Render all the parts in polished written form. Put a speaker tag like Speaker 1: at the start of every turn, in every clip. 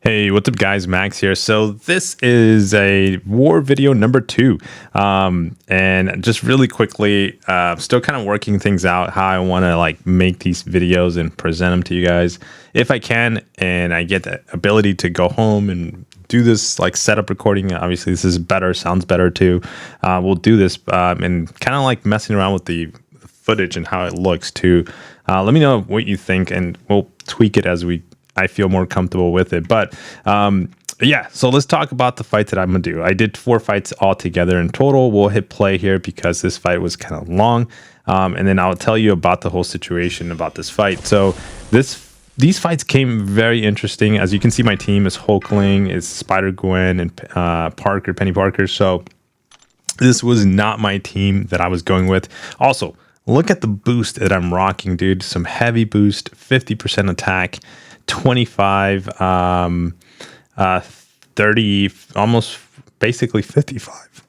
Speaker 1: Hey, what's up guys, Max here. So this is a war video number 2. And just really quickly, still kind of working things out, how I want to make these videos and present them to you guys if I can, and I get the ability to go home and do this setup recording. Obviously this is better, sounds better too. We'll do this and kind of messing around with the footage and how it looks too. Let me know what you think and we'll tweak it as I feel more comfortable with it. But yeah, so let's talk about the fight that I'm gonna do. I did 4 fights all together in total. We'll hit play here because this fight was kind of long, and then I'll tell you about the whole situation about this fight. So these fights came very interesting. As you can see, my team is Hulkling, is Spider Gwen, and Penny Parker. So this was not my team that I was going with. Also, look at the boost that I'm rocking, dude. Some heavy boost, 50% attack, 25, 30, almost basically 55.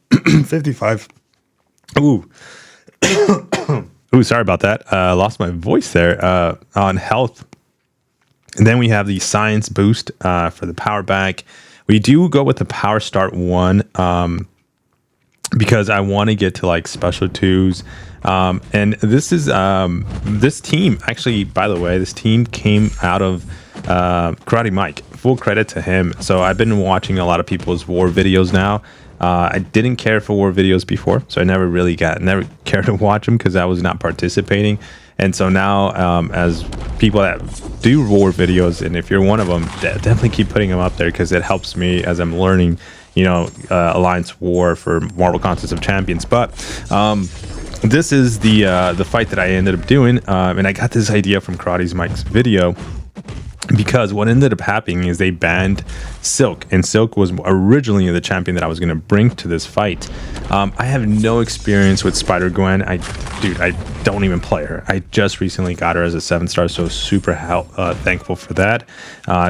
Speaker 1: 55. Ooh. Ooh, sorry about that. Lost my voice there on health. And then we have the science boost for the power back. We do go with the power start 1 because I want to get to special 2s. And this is this team, actually, by the way, this team came out of Karate Mike. Full credit to him. So I've been watching a lot of people's war videos now. I didn't care for war videos before, so I never cared to watch them because I was not participating. And so now, as people that do war videos, and if you're one of them, definitely keep putting them up there because it helps me as I'm learning, Alliance War for Marvel Contest of Champions. But this is the fight that I ended up doing, and I got this idea from Karate Mike's video. Because what ended up happening is they banned Silk, and Silk was originally the champion that I was going to bring to this fight. I have no experience with Spider Gwen. I don't even play her. I just recently got her as a 7-star, so super thankful for that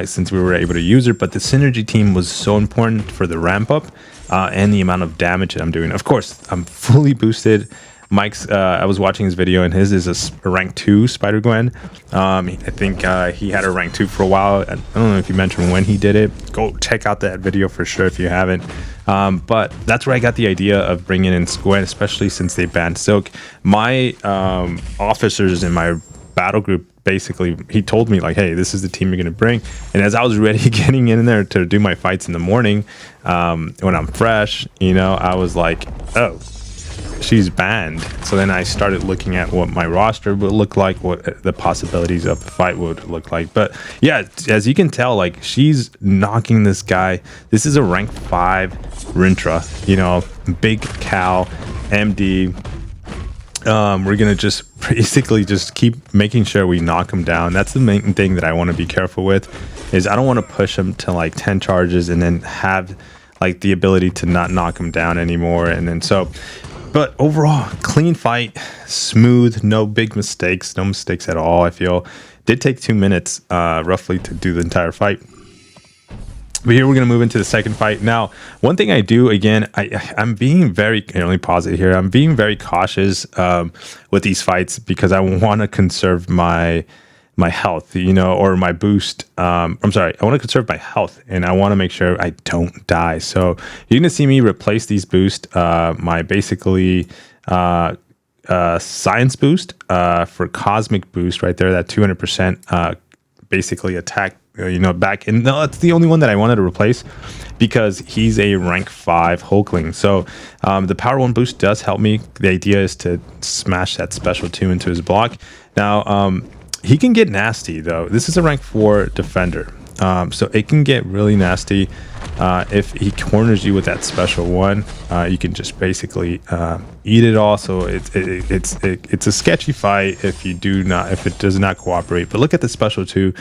Speaker 1: since we were able to use her. But the synergy team was so important for the ramp up and the amount of damage that I'm doing. Of course, I'm fully boosted. Mike's, I was watching his video, and his is a rank 2 Spider Gwen. I think he had a rank 2 for a while. I don't know if you mentioned when he did it. Go check out that video for sure if you haven't. But that's where I got the idea of bringing in Gwen, especially since they banned Silk. My officers in my battle group, basically, he told me hey, this is the team you're gonna bring. And as I was ready getting in there to do my fights in the morning, when I'm fresh, I was like, oh, she's banned. So then I started looking at what my roster would look like, what the possibilities of the fight would look like. But yeah, as you can tell, she's knocking this guy. This is a rank 5 Rintra, big cow, MD. We're gonna just basically just keep making sure we knock him down. That's the main thing that I want to be careful with, is I don't want to push him to 10 charges and then have the ability to not knock him down anymore. And then but overall, clean fight, smooth, no big mistakes, no mistakes at all. I feel did take 2 minutes roughly to do the entire fight. But here we're going to move into the second fight. Now, one thing I do, again, I'm being very, let me pause it here. I'm being very cautious with these fights because I want to conserve my health, or my boost. I'm sorry, I want to conserve my health and I want to make sure I don't die. So you're going to see me replace these boosts, my basically science boost for cosmic boost right there, that 200% basically attack, back. And no, that's the only one that I wanted to replace because he's a rank 5 Hulkling. So the power 1 boost does help me. The idea is to smash that special 2 into his block. Now, he can get nasty though. This is a rank 4 defender, so it can get really nasty if he corners you with that special 1. You can just basically eat it all. So it's a sketchy fight if it does not cooperate. But look at the special 2,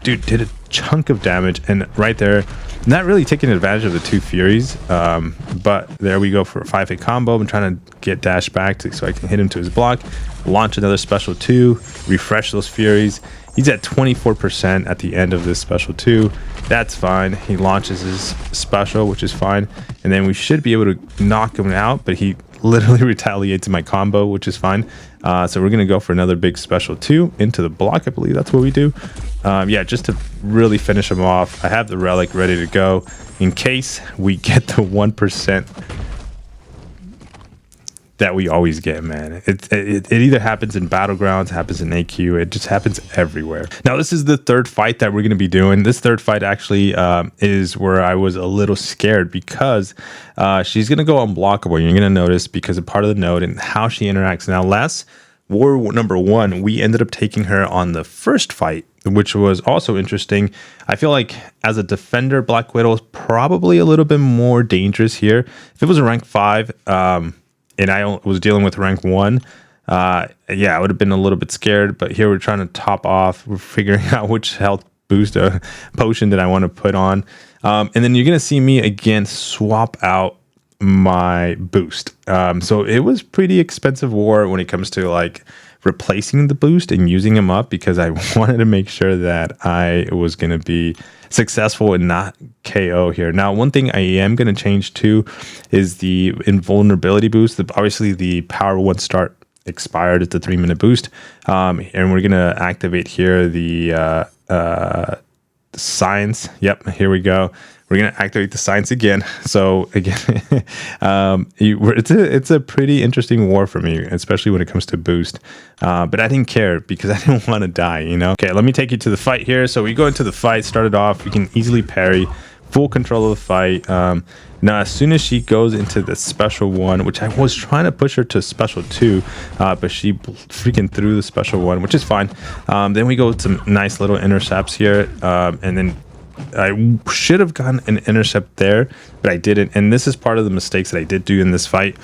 Speaker 1: dude did a chunk of damage, and right there, not really taking advantage of the 2 furies. But there we go for a 5-hit combo. I'm trying to get dash back so I can hit him to his block, launch another special 2, refresh those furies. He's at 24% at the end of this special 2. That's fine. He launches his special, which is fine, and then we should be able to knock him out. But he literally retaliate to my combo, which is fine. So we're going to go for another big special 2 into the block. I believe that's what we do. Yeah, just to really finish him off. I have the relic ready to go in case we get the 1% that we always get, man. It either happens in Battlegrounds, happens in AQ, it just happens everywhere. Now, this is the third fight that we're going to be doing. This third fight actually is where I was a little scared because she's going to go unblockable. You're going to notice because of part of the node and how she interacts. Now, last war number 1, we ended up taking her on the first fight, which was also interesting. I feel like as a defender, Black Widow is probably a little bit more dangerous here. If it was a rank 5, and I was dealing with rank 1, yeah, I would have been a little bit scared. But here we're trying to top off. We're figuring out which health boost potion that I want to put on. And then you're going to see me again swap out my boost. So it was pretty expensive war when it comes to like replacing the boost and using them up, because I wanted to make sure that I was going to be successful and not KO here. Now, one thing I am going to change too is the invulnerability boost. Obviously, the power 1 start expired at the 3-minute boost, and we're going to activate here the science. Yep, here we go. We're going to activate the science again. So again, it's a pretty interesting war for me, especially when it comes to boost. But I didn't care because I didn't want to die, you know? Okay, let me take you to the fight here. So we go into the fight, started off, we can easily parry, full control of the fight. Now, as soon as she goes into the special 1, which I was trying to push her to special 2, but she freaking threw the special 1, which is fine. Then we go with some nice little intercepts here, and then I should have gotten an intercept there, but I didn't. And this is part of the mistakes that I did do in this fight.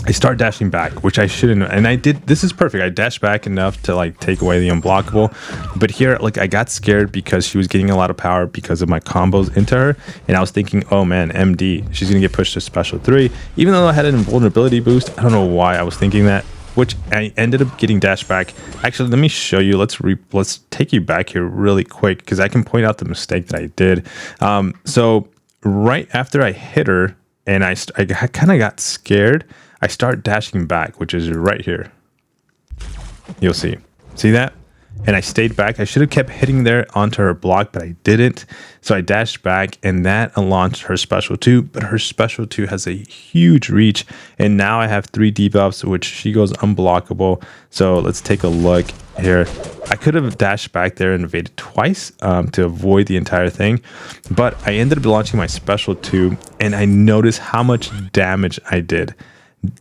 Speaker 1: I start dashing back, which I shouldn't, and I did. This is perfect. I dashed back enough to like take away the unblockable, but here, like, I got scared because she was getting a lot of power because of my combos into her, and I was thinking, oh man, MD, she's gonna get pushed to special 3, even though I had an invulnerability boost. I don't know why I was thinking that, which I ended up getting dashed back. Actually, let me show you. Let's take you back here really quick because I can point out the mistake that I did. So right after I hit her and I kind of got scared, I start dashing back, which is right here. You'll see that? And I stayed back. I should have kept hitting there onto her block, but I didn't. So I dashed back, and that launched her special 2. But her special 2 has a huge reach, and now I have 3 debuffs, which she goes unblockable. So let's take a look here. I could have dashed back there and evaded twice to avoid the entire thing, but I ended up launching my special 2, and I noticed how much damage I did.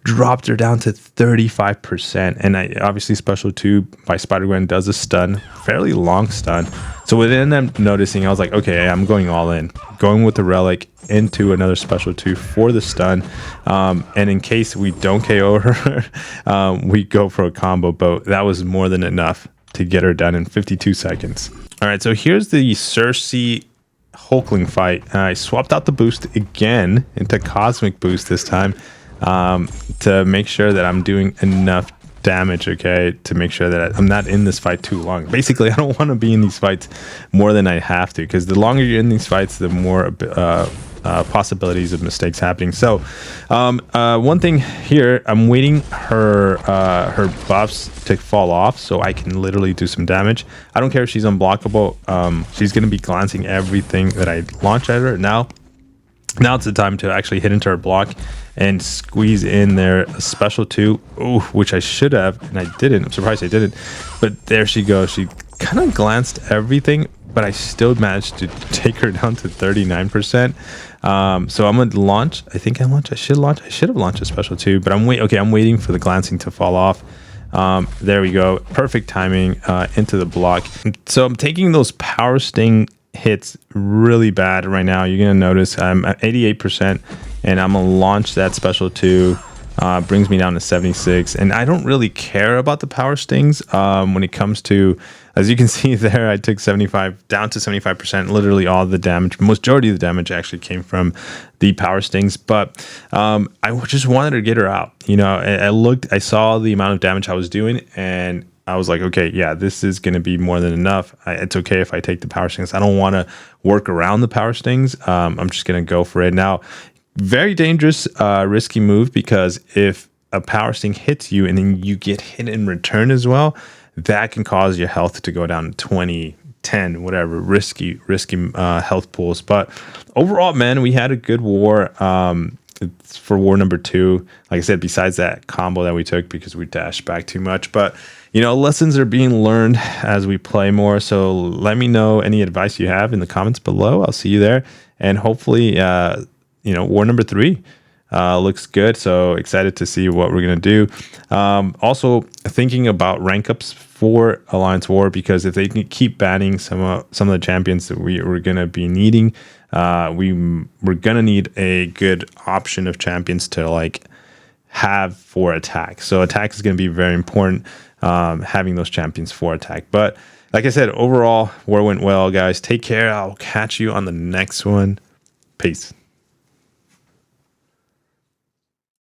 Speaker 1: Dropped her down to 35%, and I obviously special 2 by Spider-Gwen does a stun, fairly long stun. So within them noticing, I was like, okay, I'm going all in, going with the relic into another special 2 for the stun, and in case we don't KO her, we go for a combo, but that was more than enough to get her done in 52 seconds. All right, so here's the Cersei Hulkling fight. I swapped out the boost again into Cosmic Boost this time, to make sure that I'm doing enough damage, okay, to make sure that I'm not in this fight too long. Basically, I don't want to be in these fights more than I have to, because the longer you're in these fights, the more possibilities of mistakes happening. So one thing here, I'm waiting her buffs to fall off so I can literally do some damage. I don't care if she's unblockable. She's going to be glancing everything that I launch at her. Now it's the time to actually hit into her block and squeeze in there a special 2, which I should have, and I didn't. I'm surprised I didn't, but there she goes. She kind of glanced everything, but I still managed to take her down to 39%. So I'm gonna launch. I should have launched a special 2, but I'm waiting for the glancing to fall off. There we go. Perfect timing into the block. So I'm taking those power sting hits really bad right now. You're gonna notice I'm at 88%, and I'm gonna launch that special 2. Brings me down to 76, and I don't really care about the power stings when it comes to, as you can see there, I took 75 down to 75%. Literally all the damage, majority of the damage actually came from the power stings, but I just wanted to get her out. You know, I saw the amount of damage I was doing, and I was like, okay, yeah, this is going to be more than enough. It's okay if I take the power stings. I don't want to work around the power stings. I'm just going to go for it. Now, very dangerous, risky move, because if a power sting hits you and then you get hit in return as well, that can cause your health to go down to 20, 10, whatever, risky health pools. But overall, man, we had a good war. It's for war number 2. Like I said, besides that combo that we took because we dashed back too much. But, lessons are being learned as we play more. So let me know any advice you have in the comments below. I'll see you there. And hopefully, war number 3 looks good. So excited to see what we're going to do. Also thinking about rank ups for Alliance War, because if they can keep banning some of the champions that we're going to be needing, we're going to need a good option of champions to have for attack. So attack is going to be very important, having those champions for attack. But like I said, overall, war went well, guys. Take care. I'll catch you on the next one. Peace.